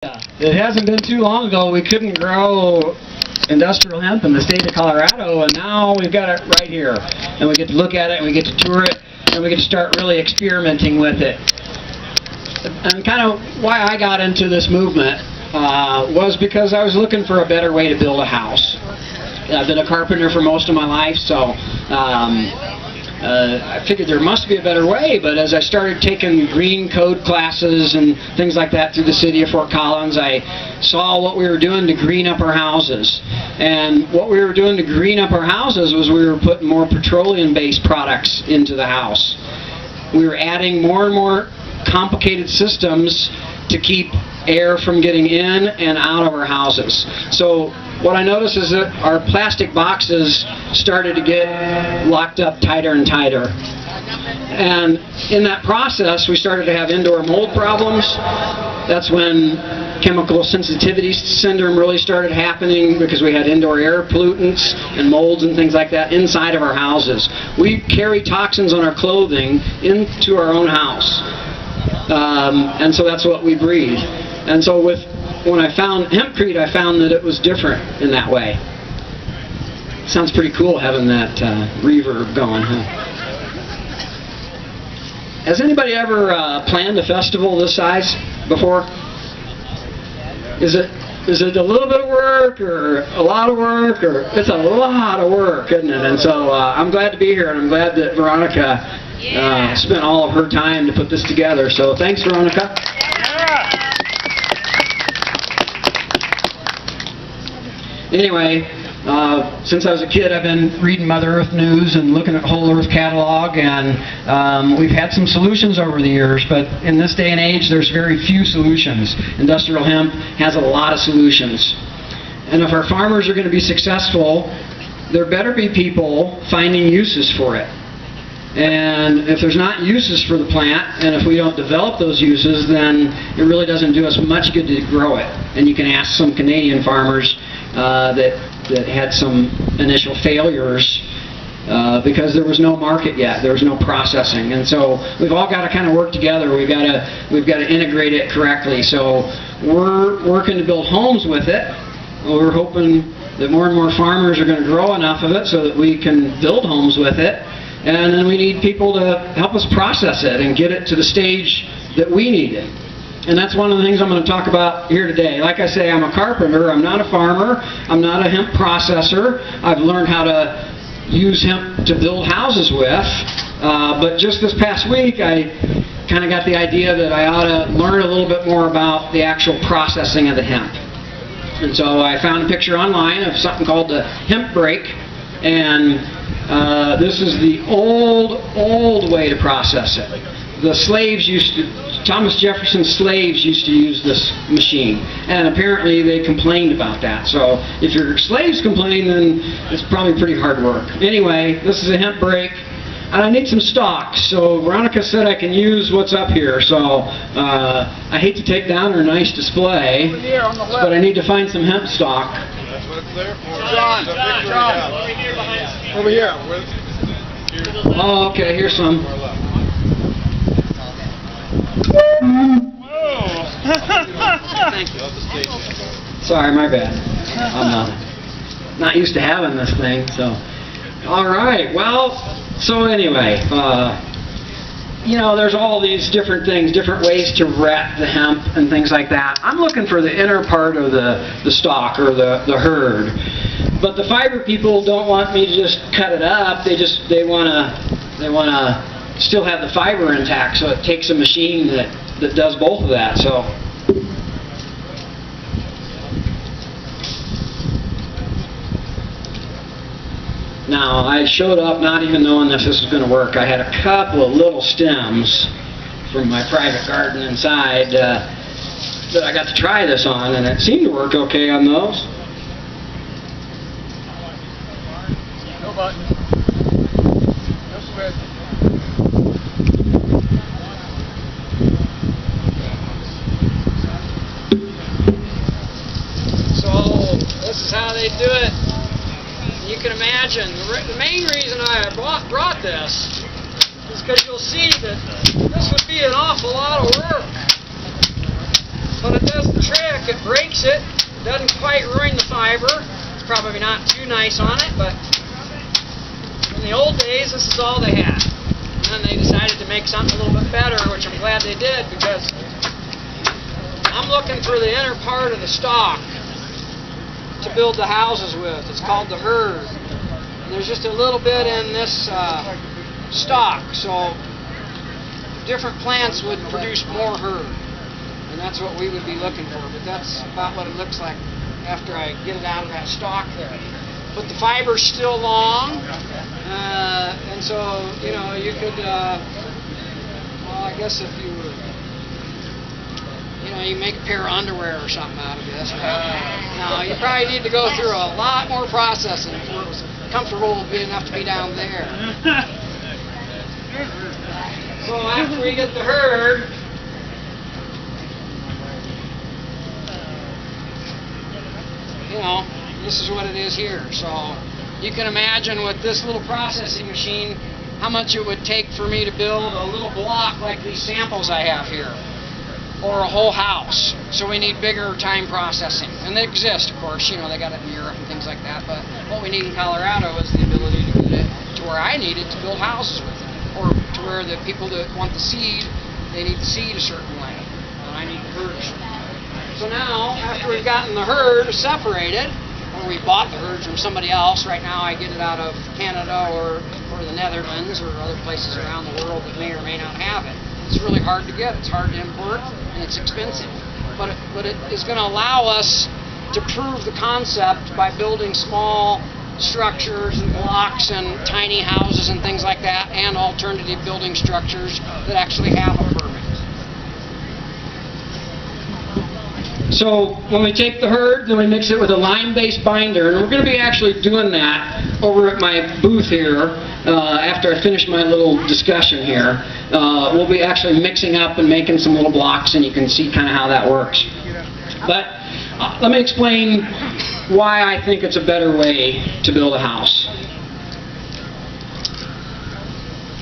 It hasn't been too long ago we couldn't grow industrial hemp in the state of Colorado, and now we've got it right here. And we get to look at it, and we get to tour it, and we get to start really experimenting with it. And kind of why I got into this movement was because I was looking for a better way to build a house. I've been a carpenter for most of my life, so I figured there must be a better way, but as I started taking green code classes and things like that through the city of Fort Collins, I saw what we were doing to green up our houses. And what we were doing to green up our houses was we were putting more petroleum-based products into the house. We were adding more and more complicated systems to keep air from getting in and out of our houses. So what I noticed is that our plastic boxes started to get locked up tighter and tighter. And in that process, we started to have indoor mold problems. That's when chemical sensitivity syndrome really started happening, because we had indoor air pollutants and molds and things like that inside of our houses. We carry toxins on our clothing into our own house. And so that's what we breathe. And so when I found HempCrete, I found that it was different in that way. Sounds pretty cool having that reverb going, huh? Has anybody ever planned a festival this size before? Is it a little bit of work, or a lot of work, or it's a lot of work, isn't it? And so I'm glad to be here, and I'm glad that Veronica spent all of her time to put this together. So thanks, Veronica. Anyway, since I was a kid, I've been reading Mother Earth News and looking at Whole Earth Catalog, and we've had some solutions over the years, but in this day and age, there's very few solutions. Industrial hemp has a lot of solutions. And if our farmers are going to be successful, there better be people finding uses for it. And if there's not uses for the plant, and if we don't develop those uses, then it really doesn't do us much good to grow it. And you can ask some Canadian farmers that had some initial failures because there was no market yet, there was no processing, and so we've all got to kind of work together. We've got to integrate it correctly. So we're working to build homes with it. We're hoping that more and more farmers are going to grow enough of it so that we can build homes with it, and then we need people to help us process it and get it to the stage that we need it. And that's one of the things I'm going to talk about here today. Like I say, I'm a carpenter, I'm not a farmer, I'm not a hemp processor. I've learned how to use hemp to build houses with, but just this past week I kind of got the idea that I ought to learn a little bit more about the actual processing of the hemp. And so I found a picture online of something called the hemp brake, and this is the old way to process it. The slaves Thomas Jefferson's slaves used to use this machine, and apparently they complained about that. So if your slaves complain, then it's probably pretty hard work. Anyway, this is a hemp brake, and I need some stock. So Veronica said I can use what's up here. So I hate to take down her nice display, but I need to find some hemp stock. That's what it's there for. John, over here behind. Over here. Oh, okay. Here's some. Thank you. Sorry, my bad. I'm not used to having this thing, so. All right. Well, so anyway, you know, there's all these different things, different ways to wrap the hemp and things like that. I'm looking for the inner part of the stalk or the herd, but the fiber people don't want me to just cut it up. They wanna still have the fiber intact, so it takes a machine that does both of that. So now I showed up not even knowing if this was going to work. I had a couple of little stems from my private garden inside that I got to try this on, and it seemed to work okay on those. No button. No switch. So this is how they do it. You can imagine the main reason I brought this is because you'll see that this would be an awful lot of work. But it does the trick. It breaks it. Doesn't quite ruin the fiber. It's probably not too nice on it, but in the old days, this is all they had. And then they decided to make something a little bit better, which I'm glad they did, because I'm looking for the inner part of the stalk to build the houses with. It's called the herd. And there's just a little bit in this stalk, so different plants would produce more herd. And that's what we would be looking for, but that's about what it looks like after I get it out of that stalk there. But the fiber's still long, and so, you know, you could, well, I guess if you were, you know, you make a pair of underwear or something out of this. Now, you probably need to go through a lot more processing before it was comfortable enough to be down there. So after we get the herd, you know, this is what it is here. So you can imagine with this little processing machine how much it would take for me to build a little block like these samples I have here, or a whole house. So we need bigger time processing. And they exist, of course, you know, they got it in Europe and things like that, but what we need in Colorado is the ability to get it to where I need it to build houses with it, or to where the people that want the seed, they need the seed a certain way, and I need the herd a certain way. So now, after we've gotten the herd separated, or we bought the herd from somebody else, right now I get it out of Canada or the Netherlands or other places around the world that may or may not have it. It's really hard to get, it's hard to import, and it's expensive. But it is going to allow us to prove the concept by building small structures and blocks and tiny houses and things like that, and alternative building structures that actually have a permit. So when we take the herd, then we mix it with a lime-based binder, and we're going to be actually doing that over at my booth here after I finish my little discussion here. We'll be actually mixing up and making some little blocks, and you can see kind of how that works. But let me explain why I think it's a better way to build a house.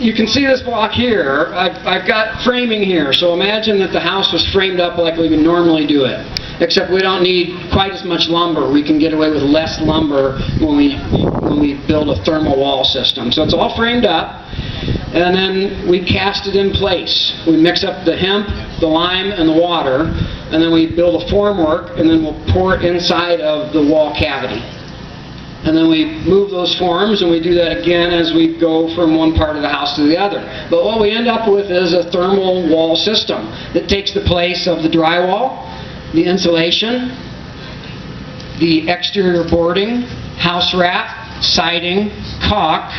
You can see this block here. I've got framing here, so imagine that the house was framed up like we would normally do it. Except we don't need quite as much lumber. We can get away with less lumber when we build a thermal wall system. So it's all framed up, and then we cast it in place. We mix up the hemp, the lime, and the water, and then we build a formwork, and then we'll pour it inside of the wall cavity. And then we move those forms, and we do that again as we go from one part of the house to the other. But what we end up with is a thermal wall system that takes the place of the drywall, the insulation, the exterior boarding, house wrap, siding, caulk,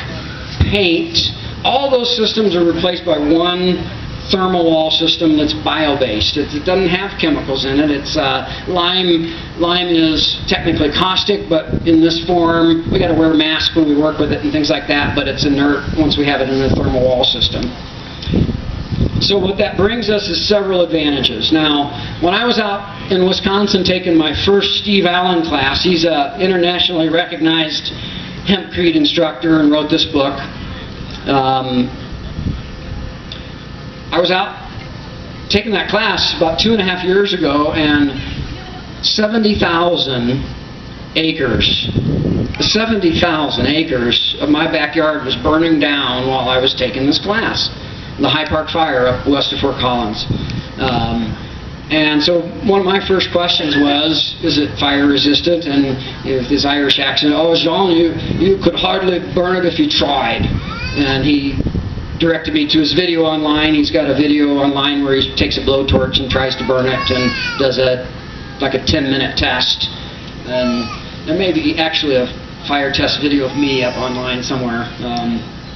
paint. All those systems are replaced by one thermal wall system that's bio-based. It doesn't have chemicals in it. It's lime. Lime is technically caustic, but in this form, we got to wear a mask when we work with it and things like that. But it's inert once we have it in the thermal wall system. So what that brings us is several advantages. Now, when I was out in Wisconsin taking my first Steve Allen class, he's an internationally recognized HempCrete instructor and wrote this book. I was out taking that class about 2.5 years ago, and 70,000 acres of my backyard was burning down while I was taking this class. The High Park fire up west of Fort Collins. And so one of my first questions was, is it fire resistant? And with his Irish accent, oh Jean, you could hardly burn it if you tried. And he directed me to his video online. He's got a video online where he takes a blowtorch and tries to burn it and does like a 10-minute test. And there may be actually a fire test video of me up online somewhere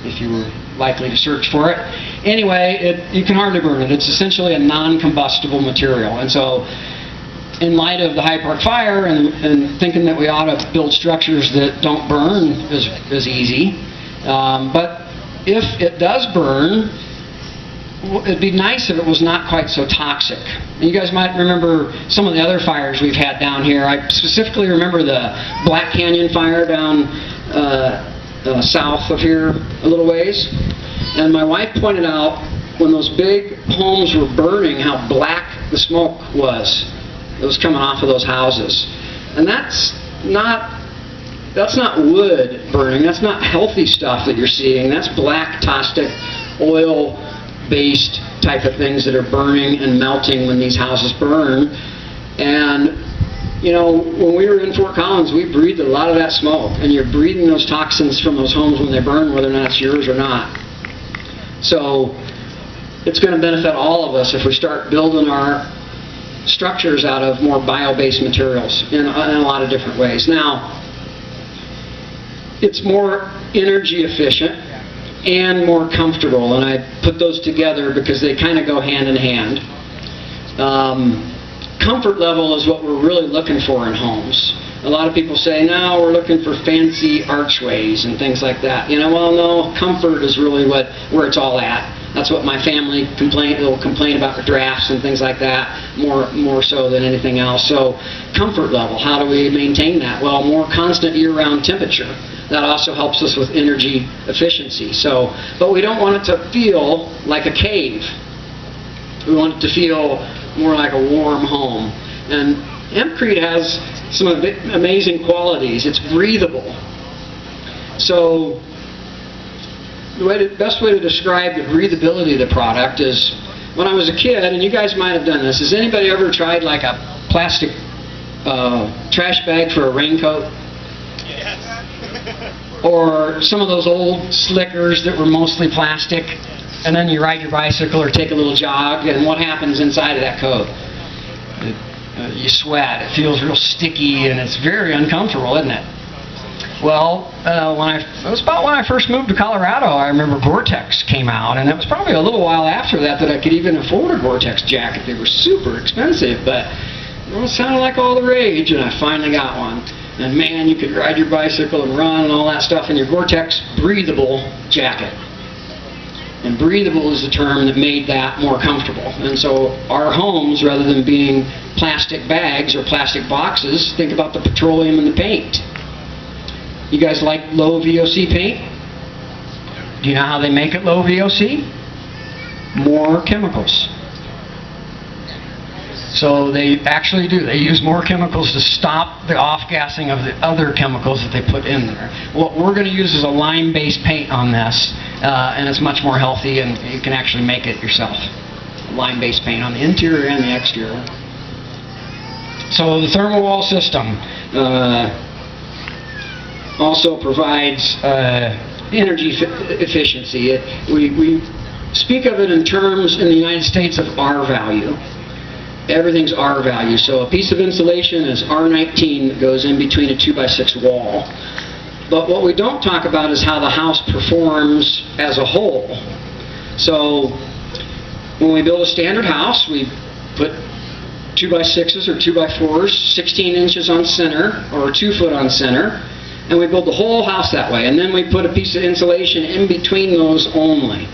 if you were likely to search for it. Anyway, you can hardly burn it. It's essentially a non-combustible material. And so in light of the High Park fire and thinking that we ought to build structures that don't burn is easy. But if it does burn, it'd be nice if it was not quite so toxic. And you guys might remember some of the other fires we've had down here. I specifically remember the Black Canyon fire down south of here a little ways. And my wife pointed out when those big homes were burning how black the smoke was. that was coming off of those houses. And that's not wood burning. That's not healthy stuff that you're seeing. That's black, toxic, oil-based type of things that are burning and melting when these houses burn. And you know, when we were in Fort Collins, we breathed a lot of that smoke, and you're breathing those toxins from those homes when they burn, whether or not it's yours or not. So it's going to benefit all of us if we start building our structures out of more bio-based materials in a lot of different ways. Now, it's more energy efficient and more comfortable, and I put those together because they kind of go hand in hand. Comfort level is what we're really looking for in homes. A lot of people say, no, we're looking for fancy archways and things like that. You know, well, no, comfort is really where it's all at. That's what my family will complain about the drafts and things like that, more so than anything else. So comfort level, how do we maintain that? Well, more constant year-round temperature. That also helps us with energy efficiency. So, but we don't want it to feel like a cave. We want it to feel more like a warm home. And HempCrete has some amazing qualities. It's breathable. So the best way to describe the breathability of the product is, when I was a kid, and you guys might have done this, has anybody ever tried like a plastic trash bag for a raincoat? Yes. Or some of those old slickers that were mostly plastic, and then you ride your bicycle or take a little jog, and what happens inside of that coat? You sweat. It feels real sticky, and it's very uncomfortable, isn't it? Well, it was about when I first moved to Colorado, I remember Gore-Tex came out, and it was probably a little while after that I could even afford a Gore-Tex jacket. They were super expensive, but it sounded like all the rage, and I finally got one. And man, you could ride your bicycle and run and all that stuff in your Gore-Tex breathable jacket. And breathable is the term that made that more comfortable. And so our homes, rather than being plastic bags or plastic boxes, think about the petroleum in the paint. You guys like low VOC paint? Do you know how they make it low VOC? More chemicals. So they actually do. They use more chemicals to stop the off-gassing of the other chemicals that they put in there. What we're going to use is a lime-based paint on this, and it's much more healthy, and you can actually make it yourself. Lime-based paint on the interior and the exterior. So the thermal wall system also provides energy efficiency. We speak of it in terms in the United States of R value. Everything's R value. So a piece of insulation is R19 that goes in between a 2x6 wall. But what we don't talk about is how the house performs as a whole. So when we build a standard house, we put 2x6s or 2x4s, 16 inches on center or 2 foot on center, and we build the whole house that way. And then we put a piece of insulation in between those only.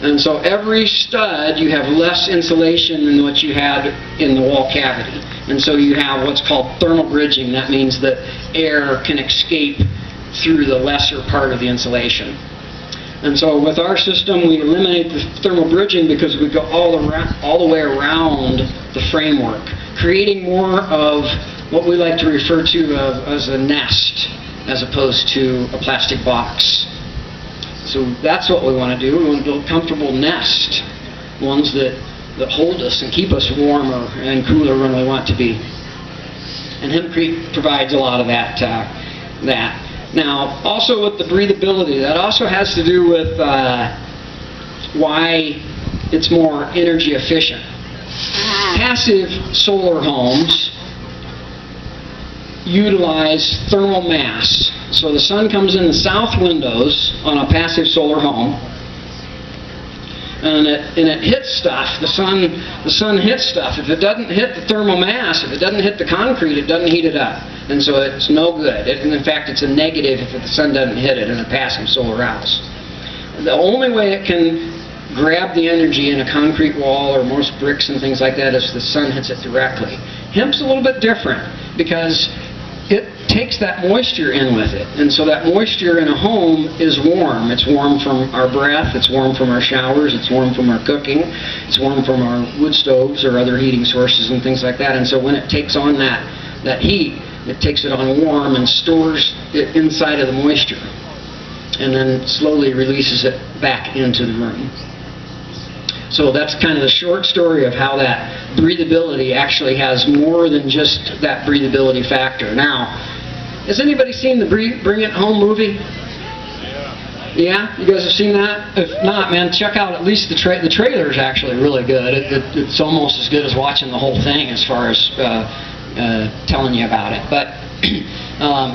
And so every stud, you have less insulation than what you had in the wall cavity. And so you have what's called thermal bridging. That means that air can escape through the lesser part of the insulation. And so with our system, we eliminate the thermal bridging because we go all the way around the framework, creating more of what we like to refer to as a nest as opposed to a plastic box. So that's what we want to do. We want to build comfortable nests, ones that hold us and keep us warmer and cooler when we want to be. And HempCrete provides a lot of that. Now, also with the breathability, that also has to do with why it's more energy efficient. Passive solar homes utilize thermal mass. So the sun comes in the south windows on a passive solar home, and it hits stuff. The sun hits stuff. If it doesn't hit the thermal mass, if it doesn't hit the concrete, it doesn't heat it up, and so it's no good. And in fact, it's a negative if the sun doesn't hit it in a passive solar house. The only way it can grab the energy in a concrete wall or most bricks and things like that is if the sun hits it directly. Hemp's a little bit different because it takes that moisture in with it. And so that moisture in a home is warm. It's warm from our breath, it's warm from our showers, it's warm from our cooking, it's warm from our wood stoves or other heating sources and things like that. And so when it takes on that heat, it takes it on warm and stores it inside of the moisture, and then slowly releases it back into the room. So that's kind of the short story of how that breathability actually has more than just that breathability factor. Now, has anybody seen the Bring It Home movie? Yeah? You guys have seen that? If not, man, check out at least the trailer is actually really good. It's almost as good as watching the whole thing as far as telling you about it. But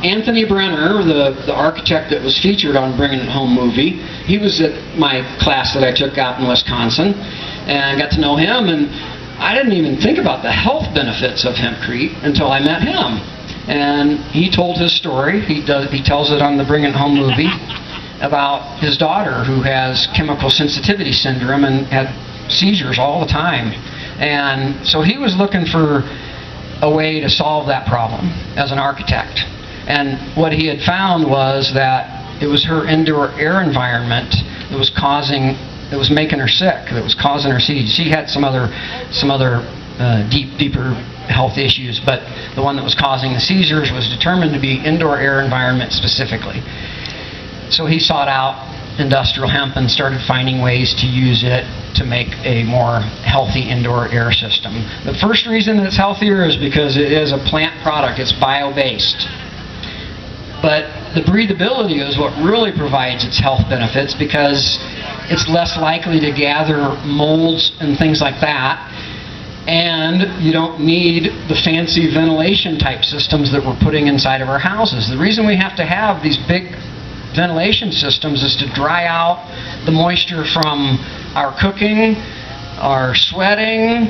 Anthony Brenner, the architect that was featured on Bringing It Home movie, he was at my class that I took out in Wisconsin, and I got to know him, and I didn't even think about the health benefits of HempCrete until I met him. And he told his story. He tells it on the Bring It Home movie about his daughter who has chemical sensitivity syndrome and had seizures all the time. And so he was looking for a way to solve that problem as an architect. And what he had found was that it was her indoor air environment that was making her sick, that was causing her seizures. She had some other deeper health issues, but the one that was causing the seizures was determined to be indoor air environment specifically. So he sought out industrial hemp and started finding ways to use it to make a more healthy indoor air system. The first reason it's healthier is because it is a plant product. It's bio-based. But the breathability is what really provides its health benefits, because it's less likely to gather molds and things like that. And you don't need the fancy ventilation type systems that we're putting inside of our houses. The reason we have to have these big ventilation systems is to dry out the moisture from our cooking, our sweating,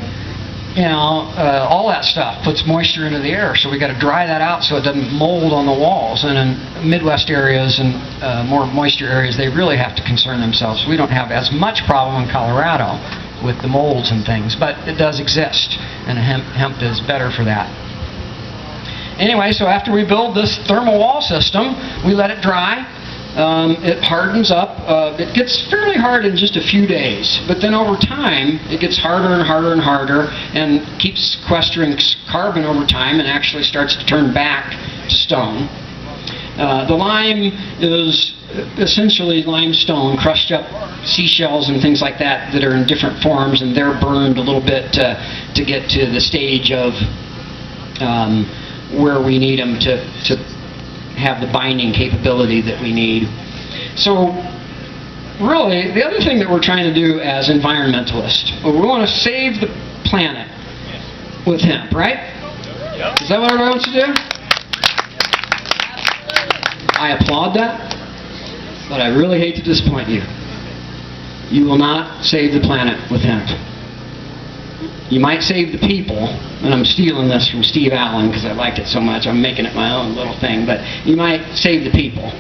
all that stuff puts moisture into the air. So we got to dry that out so it doesn't mold on the walls. And in Midwest areas and more moisture areas, they really have to concern themselves. We don't have as much problem in Colorado with the molds and things, but it does exist, and hemp is better for that. Anyway, so after we build this thermal wall system, we let it dry. It hardens up. It gets fairly hard in just a few days, but then over time it gets harder and harder and harder and keeps sequestering carbon over time and actually starts to turn back to stone. The lime is essentially limestone, crushed up seashells and things like that that are in different forms, and they're burned a little bit to get to the stage of where we need them to have the binding capability that we need. So really, the other thing that we're trying to do as environmentalists, we want to save the planet with hemp, right? Is that what everybody wants to do? I applaud that, but I really hate to disappoint you. You will not save the planet with hemp. You might save the people, and I'm stealing this from Steve Allen because I like it so much, I'm making it my own little thing, but you might save the people.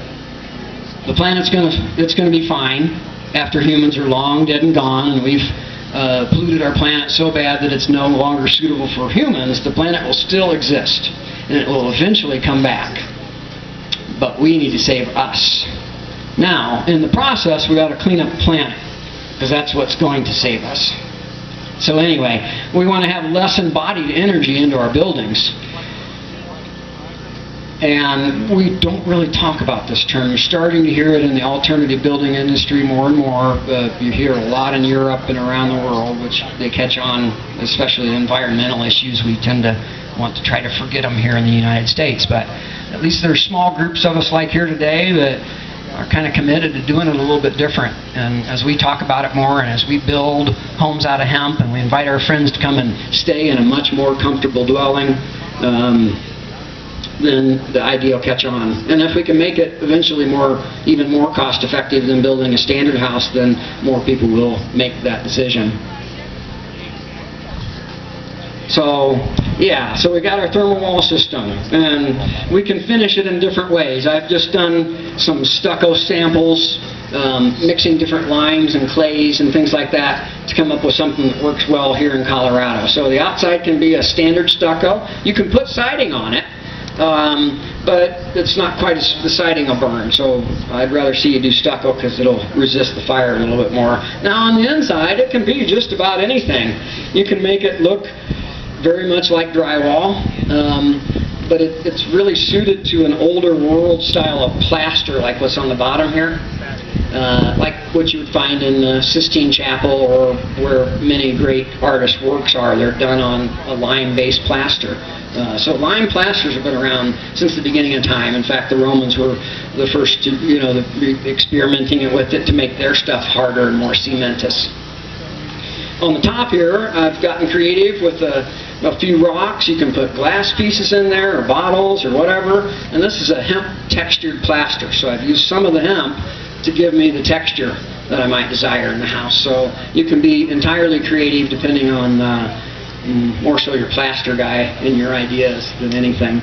The planet's gonna be fine after humans are long dead and gone, and we've polluted our planet so bad that it's no longer suitable for humans. The planet will still exist, and it will eventually come back. But we need to save us. Now, in the process, we got to clean up the planet, because that's what's going to save us. So anyway, we want to have less embodied energy into our buildings. And we don't really talk about this term. You're starting to hear it in the alternative building industry more and more. You hear a lot in Europe and around the world, which they catch on, especially the environmental issues. We tend to want to try to forget them here in the United States. But at least there's small groups of us like here today that are kind of committed to doing it a little bit different. And as we talk about it more, and as we build homes out of hemp, and we invite our friends to come and stay in a much more comfortable dwelling, then the idea will catch on. And if we can make it eventually even more cost effective than building a standard house, then more people will make that decision. So, yeah, so we got our thermal wall system, and we can finish it in different ways. I've just done some stucco samples, mixing different limes and clays and things like that to come up with something that works well here in Colorado. So the outside can be a standard stucco. You can put siding on it, but it's not quite as, the siding will burn, so I'd rather see you do stucco because it'll resist the fire a little bit more. Now on the inside, it can be just about anything. You can make it look very much like drywall, but it's really suited to an older world style of plaster, like what's on the bottom here. Like what you would find in the Sistine Chapel, or where many great artists' works are. They're done on a lime-based plaster. So lime plasters have been around since the beginning of time. In fact, the Romans were the first to, experimenting with it to make their stuff harder and more cementous. On the top here, I've gotten creative with a few rocks. You can put glass pieces in there, or bottles, or whatever. And this is a hemp textured plaster. So I've used some of the hemp to give me the texture that I might desire in the house. So you can be entirely creative depending on more so your plaster guy and your ideas than anything.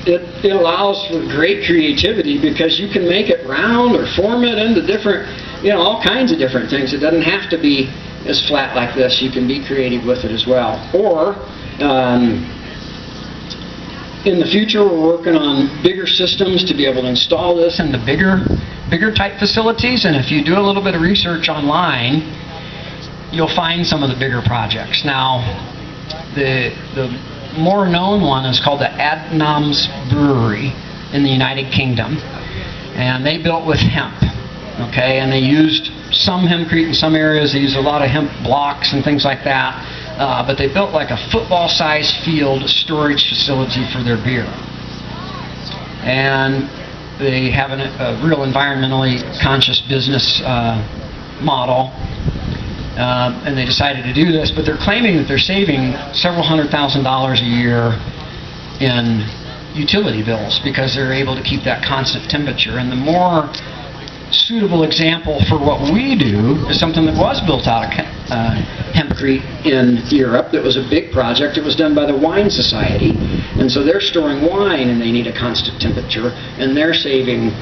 It allows for great creativity because you can make it round or form it into different, all kinds of different things. It doesn't have to be as flat like this. You can be creative with it as well. Or in the future, we're working on bigger systems to be able to install this into bigger type facilities. And if you do a little bit of research online, you'll find some of the bigger projects. Now, the more known one is called the Adnams Brewery in the United Kingdom, and they built with hemp. Okay, and they used some HempCrete in some areas. They used a lot of hemp blocks and things like that. But they built like a football-sized field storage facility for their beer. And they have a real environmentally conscious business model. And they decided to do this, but they're claiming that they're saving several $100,000 a year in utility bills because they're able to keep that constant temperature. And the more suitable example for what we do is something that was built out of HempCrete in Europe. That was a big project. It was done by the Wine Society, and so they're storing wine and they need a constant temperature, and they're saving,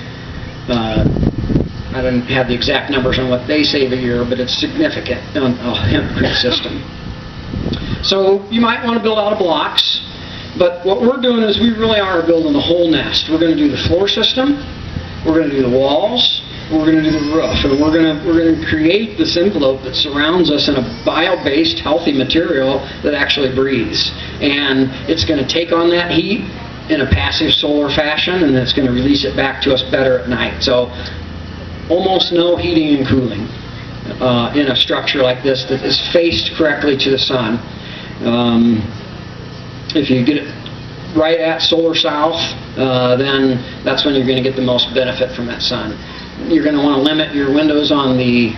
I don't have the exact numbers on what they save a year, but it's significant on a HempCrete system. So you might want to build out of blocks, but what we're doing is we really are building the whole nest. We're going to do the floor system, we're going to do the walls, we're going to do the roof, and we're going to create this envelope that surrounds us in a bio-based, healthy material that actually breathes. And it's going to take on that heat in a passive solar fashion, and it's going to release it back to us better at night. So almost no heating and cooling in a structure like this that is faced correctly to the sun. If you get it right at solar south, then that's when you're going to get the most benefit from that sun. You're going to want to limit your windows on the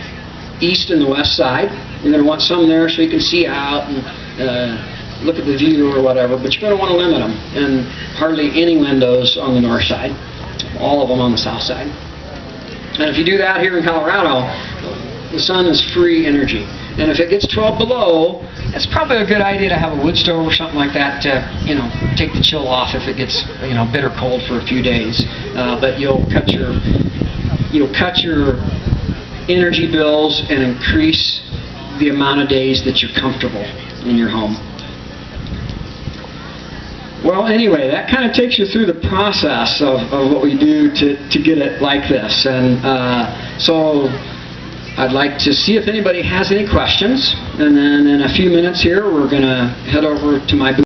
east and the west side. You're going to want some there so you can see out and look at the view or whatever, but you're going to want to limit them. And hardly any windows on the north side, all of them on the south side. And if you do that here in Colorado, the sun is free energy. And if it gets 12 below, it's probably a good idea to have a wood stove or something like that to, take the chill off if it gets, bitter cold for a few days. But you'll cut your energy bills and increase the amount of days that you're comfortable in your home. Well, anyway, that kind of takes you through the process of what we do to get it like this. And so I'd like to see if anybody has any questions. And then in a few minutes here, we're going to head over to my booth.